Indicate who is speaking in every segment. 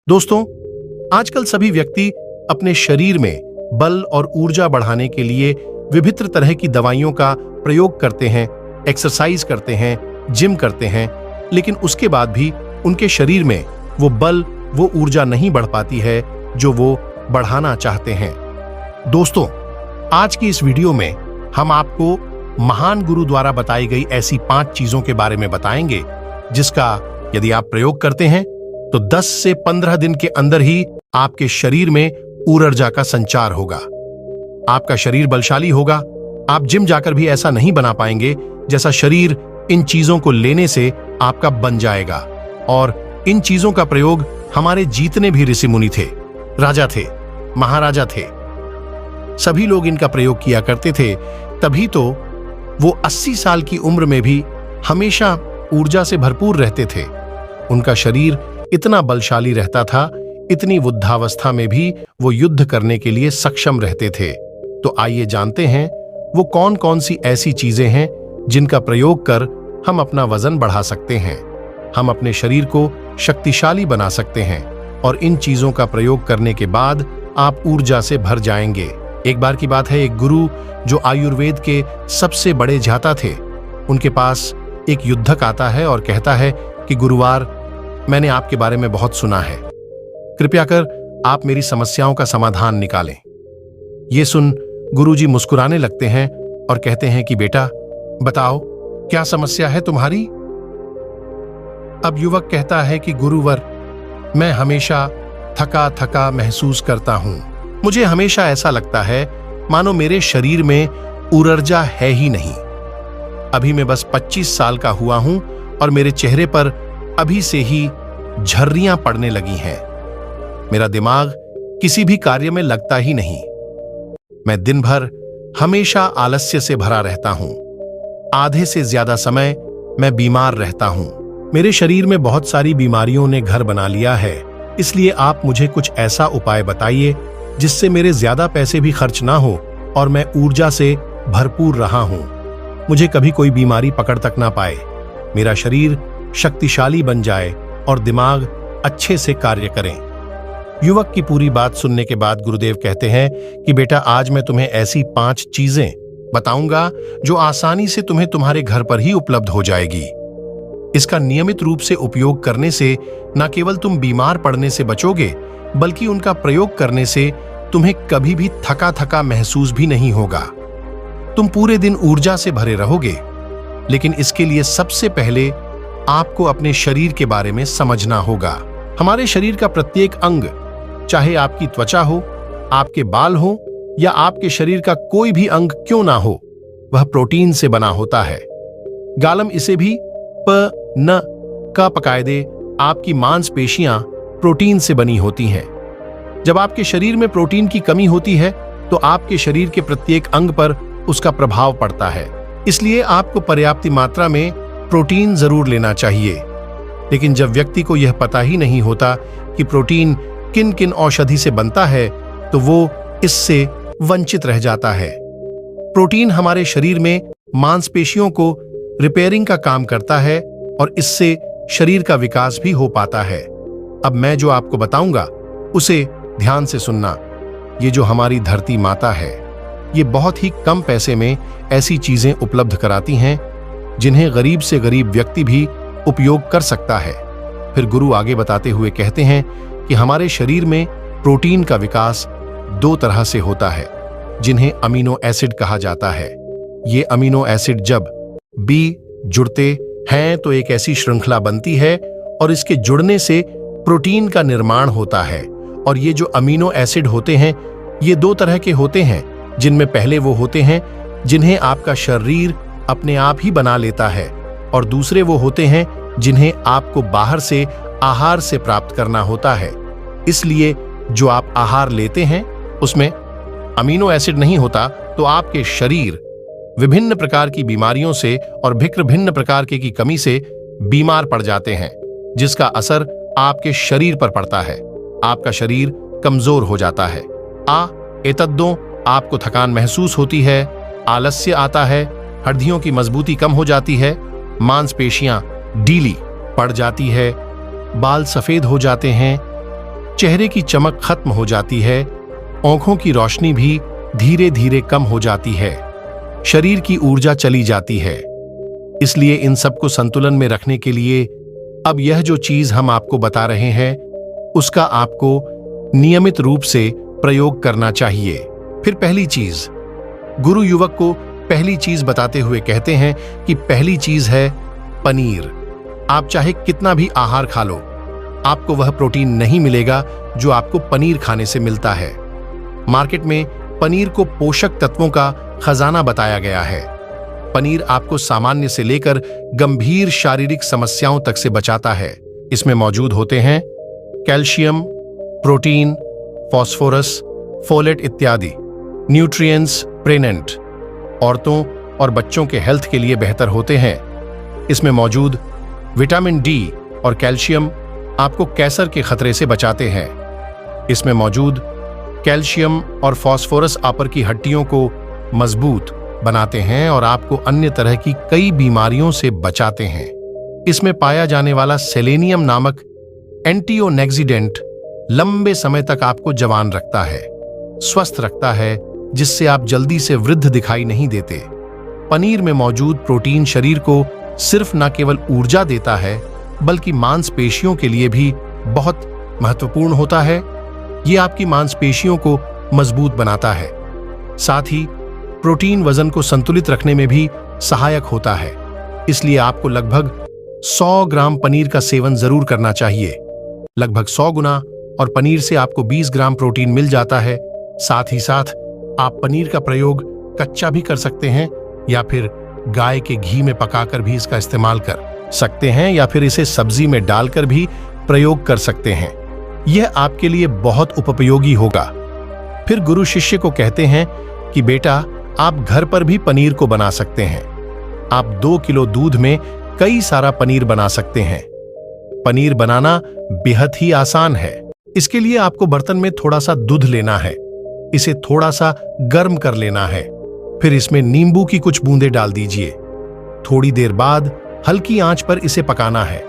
Speaker 1: दोस्तों, आजकल सभी व्यक्ति अपने शरीर में बल और ऊर्जा बढ़ाने के लिए विभिन्न तरह की दवाइयों का प्रयोग करते हैं, एक्सरसाइज करते हैं, जिम करते हैं, लेकिन उसके बाद भी उनके शरीर में वो बल, वो ऊर्जा नहीं बढ़ पाती है जो वो बढ़ाना चाहते हैं। दोस्तों, आज की इस वीडियो में हम आपको महान गुरु द्वारा बताई गई ऐसी 5 चीजों के बारे में बताएंगे जिसका यदि आप प्रयोग करते हैं तो 10 से 15 दिन के अंदर ही आपके शरीर में ऊर्जा का संचार होगा। आपका शरीर बलशाली होगा। आप जिम जाकर भी ऐसा नहीं बना पाएंगे जैसा शरीर इन चीजों को लेने से आपका बन जाएगा। और इन चीजों का प्रयोग हमारे जितने भी ऋषि मुनि थे, राजा थे, महाराजा थे, सभी लोग इनका प्रयोग किया करते थे। तभी तो वो 80 साल की उम्र में भी हमेशा ऊर्जा से भरपूर रहते थे। उनका शरीर इतना बलशाली रहता था, इतनी वृद्धावस्था में भी वो युद्ध करने के लिए सक्षम रहते थे। तो आइए जानते हैं वो कौन कौन सी ऐसी चीजें हैं जिनका प्रयोग कर हम अपना वजन बढ़ा सकते हैं, हम अपने शरीर को शक्तिशाली बना सकते हैं और इन चीजों का प्रयोग करने के बाद आप ऊर्जा से भर जाएंगे। एक बार की बात है, एक गुरु जो आयुर्वेद के सबसे बड़े ज्ञाता थे, उनके पास एक युद्धक आता है और कहता है कि गुरुवार, मैंने आपके बारे में बहुत सुना है, कृपया कर आप मेरी समस्याओं का समाधान निकालें। ये सुन गुरुजी मुस्कुराने लगते हैं और कहते हैं कि बेटा बताओ, क्या समस्या है तुम्हारी? अब युवक कहता है कि गुरुवर, मैं हमेशा थका थका महसूस करता हूं। मुझे हमेशा ऐसा लगता है मानो मेरे शरीर में ऊर्जा है ही नहीं। अभी मैं बस 25 साल का हुआ हूं और मेरे चेहरे पर अभी से ही झर्रियां पड़ने लगी हैं। मेरा दिमाग किसी भी कार्य में लगता ही नहीं। मैं दिन भर हमेशा आलस्य से भरा रहता हूं। आधे से ज्यादा समय मैं बीमार रहता हूं। मेरे शरीर में बहुत सारी बीमारियों ने घर बना लिया है। इसलिए आप मुझे कुछ ऐसा उपाय बताइए जिससे मेरे ज्यादा पैसे भी खर्च ना हो और मैं ऊर्जा से भरपूर रहा हूं। मुझे कभी कोई बीमारी पकड़ तक ना पाए, मेरा शरीर शक्तिशाली बन जाए और दिमाग अच्छे से कार्य करें। युवक की पूरी बात सुनने के बाद गुरुदेव कहते हैं कि बेटा, आज मैं तुम्हें ऐसी 5 चीजें बताऊंगा जो आसानी से तुम्हें तुम्हारे घर पर ही उपलब्ध हो जाएगी। इसका नियमित रूप से उपयोग करने से न केवल तुम बीमार पड़ने से बचोगे, बल्कि उनका प्रयोग करने से तुम्हें कभी भी थका थका महसूस भी नहीं होगा। तुम पूरे दिन ऊर्जा से भरे रहोगे। लेकिन इसके लिए सबसे पहले आपको अपने शरीर के बारे में समझना होगा। हमारे शरीर का प्रत्येक अंग, चाहे आपकी त्वचा हो, आपके बाल हो या आपके शरीर का कोई भी अंग क्यों ना हो, वह प्रोटीन से बना होता है। गालम इसे भी न का पकायदे आपकी मांसपेशियां प्रोटीन से बनी होती हैं। जब आपके शरीर में प्रोटीन की कमी होती है तो आपके शरीर के प्रत्येक अंग पर उसका प्रभाव पड़ता है। इसलिए आपको पर्याप्त मात्रा में प्रोटीन जरूर लेना चाहिए। लेकिन जब व्यक्ति को यह पता ही नहीं होता कि प्रोटीन किन किन औषधि से बनता है तो वो इससे वंचित रह जाता है। प्रोटीन हमारे शरीर में मांसपेशियों को रिपेयरिंग का काम करता है और इससे शरीर का विकास भी हो पाता है। अब मैं जो आपको बताऊंगा उसे ध्यान से सुनना। ये जो हमारी धरती माता है, ये बहुत ही कम पैसे में ऐसी चीजें उपलब्ध कराती हैं जिन्हें गरीब से गरीब व्यक्ति भी उपयोग कर सकता है। फिर गुरु आगे बताते हुए कहते हैं कि हमारे शरीर में प्रोटीन का विकास 2 तरह से होता है, जिन्हें अमीनो एसिड कहा जाता है। ये अमीनो एसिड जब भी जुड़ते हैं तो एक ऐसी श्रृंखला बनती है और इसके जुड़ने से प्रोटीन का निर्माण होता है। और ये जो अमीनो एसिड होते हैं, ये 2 तरह के होते हैं, जिनमें पहले वो होते हैं जिन्हें आपका शरीर अपने आप ही बना लेता है और दूसरे वो होते हैं जिन्हें आपको बाहर से आहार से प्राप्त करना होता है। इसलिए जो आप आहार लेते हैं उसमें अमीनो एसिड नहीं होता तो आपके शरीर विभिन्न प्रकार की बीमारियों से और भिन्न प्रकार की कमी से बीमार पड़ जाते हैं, जिसका असर आपके शरीर पर पड़ता है। आपका शरीर कमजोर हो जाता है। एतद्दों आपको थकान महसूस होती है, आलस्य आता है, हड्डियों की मजबूती कम हो जाती है, मांसपेशियां ढीली पड़ जाती है, बाल सफेद हो जाते हैं, चेहरे की चमक खत्म हो जाती है, आंखों की रोशनी भी धीरे धीरे कम हो जाती है, शरीर की ऊर्जा चली जाती है। इसलिए इन सबको संतुलन में रखने के लिए अब यह जो चीज हम आपको बता रहे हैं उसका आपको नियमित रूप से प्रयोग करना चाहिए। फिर पहली चीज, गुरु युवक को पहली चीज बताते हुए कहते हैं कि पहली चीज है पनीर। आप चाहे कितना भी आहार खा लो, आपको वह प्रोटीन नहीं मिलेगा जो आपको पनीर खाने से मिलता है। मार्केट में पनीर को पोषक तत्वों का खजाना बताया गया है। पनीर आपको सामान्य से लेकर गंभीर शारीरिक समस्याओं तक से बचाता है। इसमें मौजूद होते हैं कैल्शियम, प्रोटीन, फास्फोरस, फोलेट इत्यादि न्यूट्रिएंट्स प्रेनेंट औरतों और बच्चों के हेल्थ के लिए बेहतर होते हैं। इसमें मौजूद विटामिन डी और कैल्शियम आपको कैंसर के खतरे से बचाते हैं। इसमें मौजूद कैल्शियम और फास्फोरस आपर की हड्डियों को मजबूत बनाते हैं और आपको अन्य तरह की कई बीमारियों से बचाते हैं। इसमें पाया जाने वाला सेलेनियम नामक एंटीऑक्सीडेंट लंबे समय तक आपको जवान रखता है, स्वस्थ रखता है, जिससे आप जल्दी से वृद्ध दिखाई नहीं देते। पनीर में मौजूद प्रोटीन शरीर को सिर्फ न केवल ऊर्जा देता है बल्कि मांसपेशियों के लिए भी बहुत महत्वपूर्ण होता है। ये आपकी मांसपेशियों को मजबूत बनाता है। साथ ही प्रोटीन वजन को संतुलित रखने में भी सहायक होता है। इसलिए आपको लगभग 100 ग्राम पनीर का सेवन जरूर करना चाहिए। लगभग 100 गुना, और पनीर से आपको 20 ग्राम प्रोटीन मिल जाता है। साथ ही साथ आप पनीर का प्रयोग कच्चा भी कर सकते हैं या फिर गाय के घी में पकाकर भी इसका इस्तेमाल कर सकते हैं, या फिर इसे सब्जी में डालकर भी प्रयोग कर सकते हैं। यह आपके लिए बहुत उपयोगी होगा। फिर गुरु शिष्य को कहते हैं कि बेटा, आप घर पर भी पनीर को बना सकते हैं। आप 2 किलो दूध में कई सारा पनीर बना सकते हैं। पनीर बनाना बेहद ही आसान है। इसके लिए आपको बर्तन में थोड़ा सा दूध लेना है, इसे थोड़ा सा गर्म कर लेना है, फिर इसमें नींबू की कुछ बूंदें डाल दीजिए। थोड़ी देर बाद हल्की आंच पर इसे पकाना है।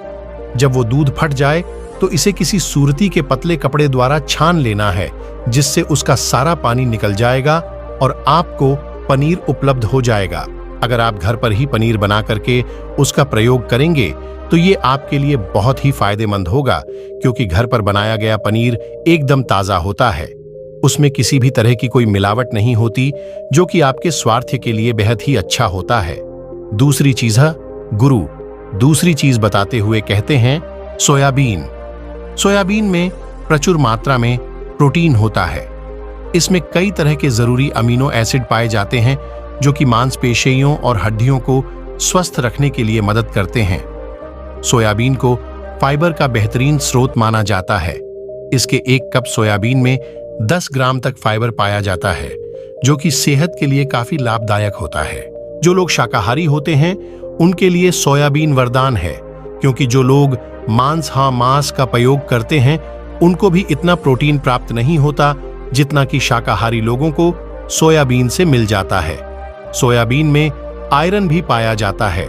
Speaker 1: जब वो दूध फट जाए तो इसे किसी सूरती के पतले कपड़े द्वारा छान लेना है, जिससे उसका सारा पानी निकल जाएगा और आपको पनीर उपलब्ध हो जाएगा। अगर आप घर पर ही पनीर बना करके उसका प्रयोग करेंगे तो ये आपके लिए बहुत ही फायदेमंद होगा, क्योंकि घर पर बनाया गया पनीर एकदम ताजा होता है। उसमें किसी भी तरह की कोई मिलावट नहीं होती, जो कि आपके स्वास्थ्य के लिए बेहद ही अच्छा होता है। दूसरी चीज है, गुरु दूसरी चीज बताते हुए कहते हैं सोयाबीन। सोयाबीन में प्रचुर मात्रा में प्रोटीन होता है। इसमें कई तरह के जरूरी अमीनो एसिड पाए जाते हैं, जो कि मांसपेशियों और हड्डियों को स्वस्थ रखने के लिए मदद करते हैं। सोयाबीन को फाइबर का बेहतरीन स्रोत माना जाता है। इसके 1 कप सोयाबीन में 10 ग्राम तक फाइबर पाया जाता है, जो कि सेहत के लिए काफी लाभदायक होता है। जो लोग शाकाहारी होते हैं उनके लिए सोयाबीन वरदान है, क्योंकि जो लोग मांस का प्रयोग करते हैं उनको भी इतना प्रोटीन प्राप्त नहीं होता जितना कि शाकाहारी लोगों को सोयाबीन से मिल जाता है। सोयाबीन में आयरन भी पाया जाता है,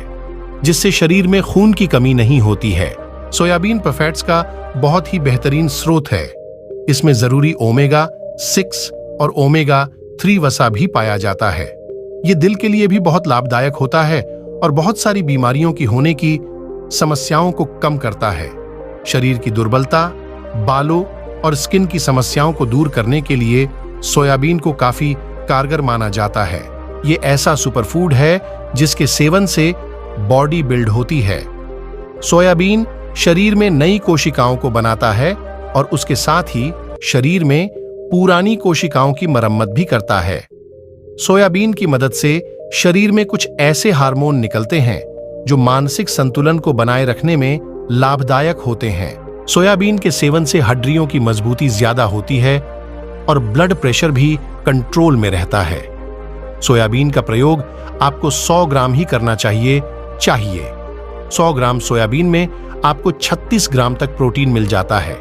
Speaker 1: जिससे शरीर में खून की कमी नहीं होती है। सोयाबीन फैट्स का बहुत ही बेहतरीन स्रोत है। इसमें जरूरी ओमेगा 6 और ओमेगा 3 वसा भी पाया जाता है। ये दिल के लिए भी बहुत लाभदायक होता है और बहुत सारी बीमारियों की होने की समस्याओं को कम करता है। शरीर की दुर्बलता, बालों और स्किन की समस्याओं को दूर करने के लिए सोयाबीन को काफी कारगर माना जाता है। ये ऐसा सुपरफूड है जिसके सेवन से बॉडी बिल्ड होती है। सोयाबीन शरीर में नई कोशिकाओं को बनाता है और उसके साथ ही शरीर में पुरानी कोशिकाओं की मरम्मत भी करता है। सोयाबीन की मदद से शरीर में कुछ ऐसे हार्मोन निकलते हैं जो मानसिक संतुलन को बनाए रखने में लाभदायक होते हैं। सोयाबीन के सेवन से हड्डियों की मजबूती ज्यादा होती है और ब्लड प्रेशर भी कंट्रोल में रहता है। सोयाबीन का प्रयोग आपको 100 ग्राम ही करना चाहिए। 100 ग्राम सोयाबीन में आपको 36 ग्राम तक प्रोटीन मिल जाता है।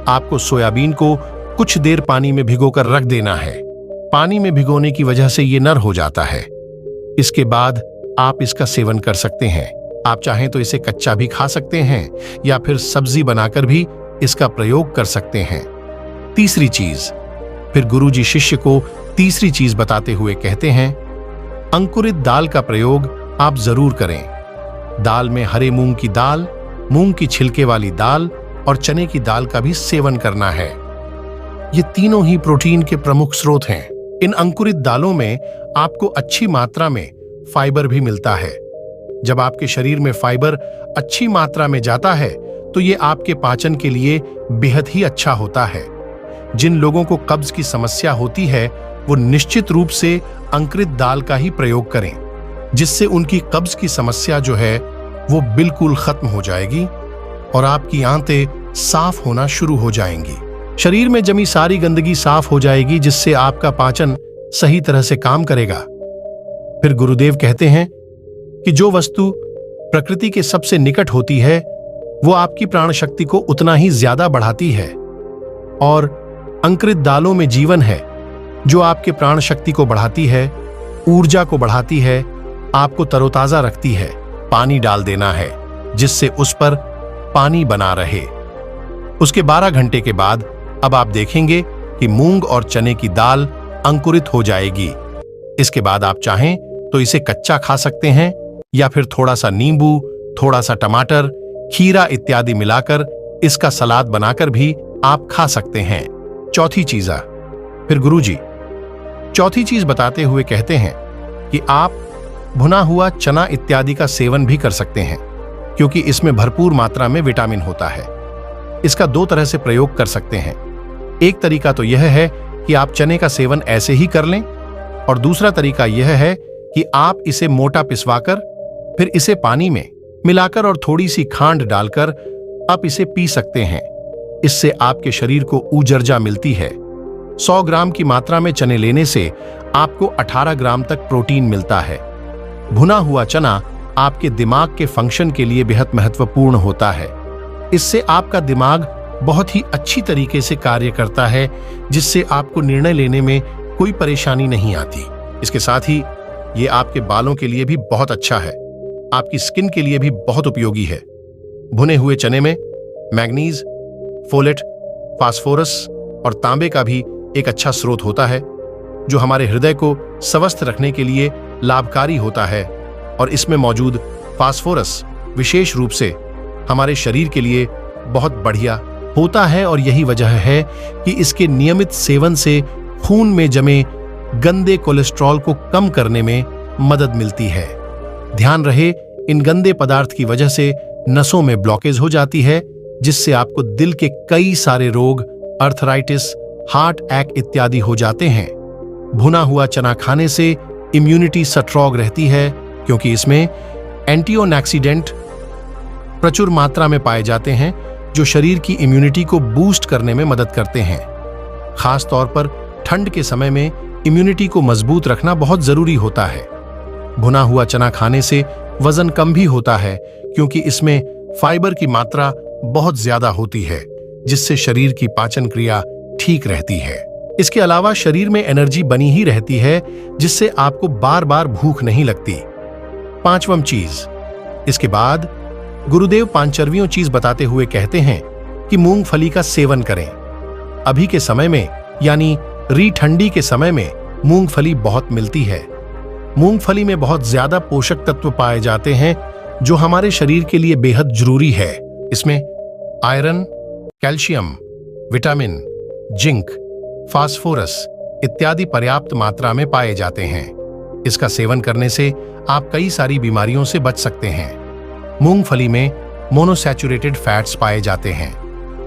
Speaker 1: आपको सोयाबीन को कुछ देर पानी में भिगोकर रख देना है। पानी में भिगोने की वजह से ये नर हो जाता है। इसके बाद आप इसका सेवन कर सकते हैं। आप चाहें तो इसे कच्चा भी खा सकते हैं या फिर सब्जी बनाकर भी इसका प्रयोग कर सकते हैं। तीसरी चीज, फिर गुरुजी शिष्य को तीसरी चीज बताते हुए कहते हैं, अंकुरित दाल का प्रयोग आप जरूर करें। दाल में हरे मूंग की दाल, मूंग की छिलके वाली दाल और चने की दाल का भी सेवन करना है। ये तीनों ही प्रोटीन के प्रमुख स्रोत हैं। इन अंकुरित दालों में आपको अच्छी मात्रा में फाइबर भी मिलता है। जब आपके शरीर में फाइबर अच्छी मात्रा में जाता है तो ये आपके पाचन के लिए बेहद ही अच्छा होता है। जिन लोगों को कब्ज की समस्या होती है वो निश्चित रूप से अंकुरित दाल का ही प्रयोग करें, जिससे उनकी कब्ज की समस्या जो है वो बिल्कुल खत्म हो जाएगी और आपकी आंतें साफ होना शुरू हो जाएंगी। शरीर में जमी सारी गंदगी साफ हो जाएगी, जिससे आपका पाचन सही तरह से काम करेगा। फिर गुरुदेव कहते हैं कि जो वस्तु प्रकृति के सबसे निकट होती है वो आपकी प्राण शक्ति को उतना ही ज्यादा बढ़ाती है, और अंकुरित दालों में जीवन है जो आपके प्राण शक्ति को बढ़ाती है, ऊर्जा को बढ़ाती है, आपको तरोताजा रखती है। पानी डाल देना है जिससे उस पर पानी बना रहे। उसके 12 घंटे के बाद अब आप देखेंगे कि मूंग और चने की दाल अंकुरित हो जाएगी। इसके बाद आप चाहें तो इसे कच्चा खा सकते हैं या फिर थोड़ा सा नींबू, थोड़ा सा टमाटर, खीरा इत्यादि मिलाकर इसका सलाद बनाकर भी आप खा सकते हैं। चौथी चीज, फिर गुरुजी चौथी चीज बताते हुए कहते हैं कि आप भुना हुआ चना इत्यादि का सेवन भी कर सकते हैं, क्योंकि इसमें भरपूर मात्रा में विटामिन होता है। इसका 2 तरह से प्रयोग कर सकते हैं। एक तरीका तो यह है कि आप चने का सेवन ऐसे ही कर लें, और दूसरा तरीका यह है कि आप इसे मोटा पिसवाकर फिर इसे पानी में मिलाकर और थोड़ी सी खांड डालकर आप इसे पी सकते हैं। इससे आपके शरीर को ऊर्जा मिलती है। 100 ग्राम की मात्रा में चने लेने से आपको 18 ग्राम तक प्रोटीन मिलता है। भुना हुआ चना आपके दिमाग के फंक्शन के लिए बेहद महत्वपूर्ण होता है। इससे आपका दिमाग बहुत ही अच्छी तरीके से कार्य करता है, जिससे आपको निर्णय लेने में कोई परेशानी नहीं आती। इसके साथ ही ये आपके बालों के लिए भी बहुत अच्छा है, आपकी स्किन के लिए भी बहुत उपयोगी है। भुने हुए चने में मैग्नीज, फोलेट, फास्फोरस और तांबे का भी एक अच्छा स्रोत होता है, जो हमारे हृदय को स्वस्थ रखने के लिए लाभकारी होता है। और इसमें मौजूद फास्फोरस विशेष रूप से हमारे शरीर के लिए बहुत बढ़िया होता है, और यही वजह है कि इसके नियमित सेवन से खून में जमे गंदे कोलेस्ट्रॉल को कम करने में मदद मिलती है। ध्यान रहे, इन गंदे पदार्थ की वजह से नसों में ब्लॉकेज हो जाती है, जिससे आपको दिल के कई सारे रोग, अर्थराइटिस, हार्ट अटैक इत्यादि हो जाते हैं। भुना हुआ चना खाने से इम्यूनिटी स्ट्रांग रहती है, क्योंकि इसमें एंटीऑक्सीडेंट प्रचुर मात्रा में पाए जाते हैं, जो शरीर की इम्यूनिटी को बूस्ट करने में मदद करते हैं। खास तौर पर ठंड के समय में इम्यूनिटी को मजबूत रखना बहुत जरूरी होता है। भुना हुआ चना खाने से वजन कम भी होता है, क्योंकि इसमें फाइबर की मात्रा बहुत ज्यादा होती है, जिससे शरीर की पाचन क्रिया ठीक रहती है। इसके अलावा शरीर में एनर्जी बनी ही रहती है, जिससे आपको बार बार भूख नहीं लगती। 5वां चीज, इसके बाद गुरुदेव 5वीं चीज बताते हुए कहते हैं कि मूंगफली का सेवन करें। अभी के समय में यानी री ठंडी के समय में मूंगफली बहुत मिलती है। मूंगफली में बहुत ज्यादा पोषक तत्व पाए जाते हैं, जो हमारे शरीर के लिए बेहद जरूरी है। इसमें iron, calcium, vitamin, zinc, phosphorus इत्यादि पर्याप्त मात्रा में पाए जाते हैं। इसका सेवन करने से आप कई सारी बीमारियों से बच सकते हैं। मूंगफली में मोनोसैचुरेटेड फैट्स पाए जाते हैं।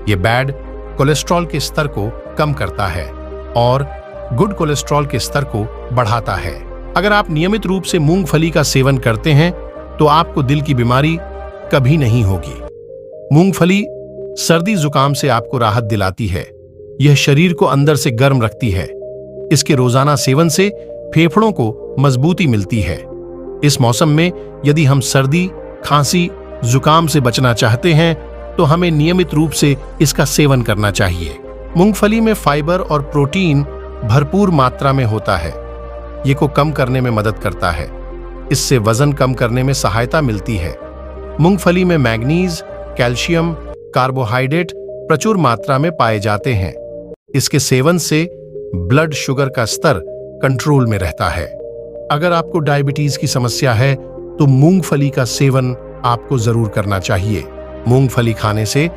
Speaker 1: ये बैड कोलेस्ट्रॉल के स्तर को कम करता है और गुड कोलेस्ट्रॉल के स्तर को बढ़ाता है। अगर आप नियमित रूप से मूंगफली का सेवन करते हैं तो आपको दिल की बीमारी कभी नहीं होगी। मूंगफली सर्दी जुकाम से आपको राहत दिलाती है। यह शरीर को अंदर से गर्म रखती है। इसके रोजाना सेवन से फेफड़ों को मजबूती मिलती है। इस मौसम में यदि हम सर्दी, खांसी, जुकाम से बचना चाहते हैं तो हमें नियमित रूप से इसका सेवन करना चाहिए। मूंगफली में फाइबर और प्रोटीन भरपूर मात्रा में होता है। ये को कम करने में मदद करता है। इससे वजन कम करने में सहायता मिलती है। मूंगफली में मैग्नीज, कैल्शियम, कार्बोहाइड्रेट प्रचुर मात्रा में पाए जाते हैं। इसके सेवन से ब्लड शुगर का स्तर कंट्रोल में रहता है। अगर आपको डायबिटीज की समस्या है तो मूंगफली का सेवन आपको जरूर करना चाहिए। मूंगफली खाने से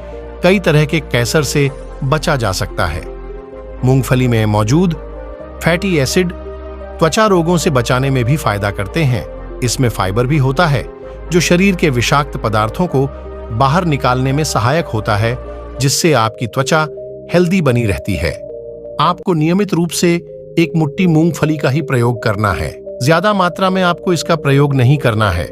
Speaker 1: कई तरह के कैंसर से बचा जा सकता है। मूंगफली में मौजूद फैटी एसिड त्वचा रोगों से बचाने में भी फायदा करते हैं। इसमें फाइबर भी होता है जो शरीर के विषाक्त पदार्थों को बाहर निकालने में सहायक होता है, जिससे आपकी त्वचा हेल्दी बनी रहती है। आपको नियमित रूप से एक मुट्ठी मूंगफली का ही प्रयोग करना है। ज्यादा मात्रा में आपको इसका प्रयोग नहीं करना है।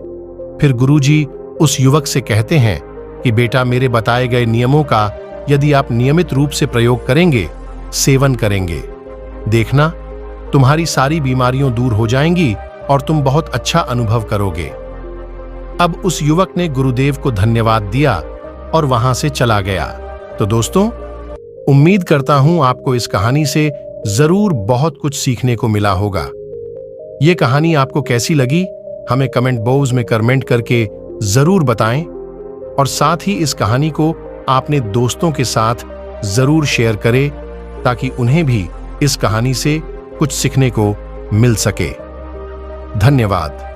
Speaker 1: फिर गुरुजी उस युवक से कहते हैं कि बेटा, मेरे बताए गए नियमों का यदि आप नियमित रूप से प्रयोग करेंगे, सेवन करेंगे, देखना तुम्हारी सारी बीमारियां दूर हो जाएंगी और तुम बहुत अच्छा अनुभव करोगे। अब उस युवक ने गुरुदेव को धन्यवाद दिया और वहां से चला गया। तो दोस्तों, उम्मीद करता हूं आपको इस कहानी से जरूर बहुत कुछ सीखने को मिला होगा। ये कहानी आपको कैसी लगी हमें कमेंट बॉक्स में कमेंट करके जरूर बताएं और साथ ही इस कहानी को अपने दोस्तों के साथ जरूर शेयर करें ताकि उन्हें भी इस कहानी से कुछ सीखने को मिल सके। धन्यवाद।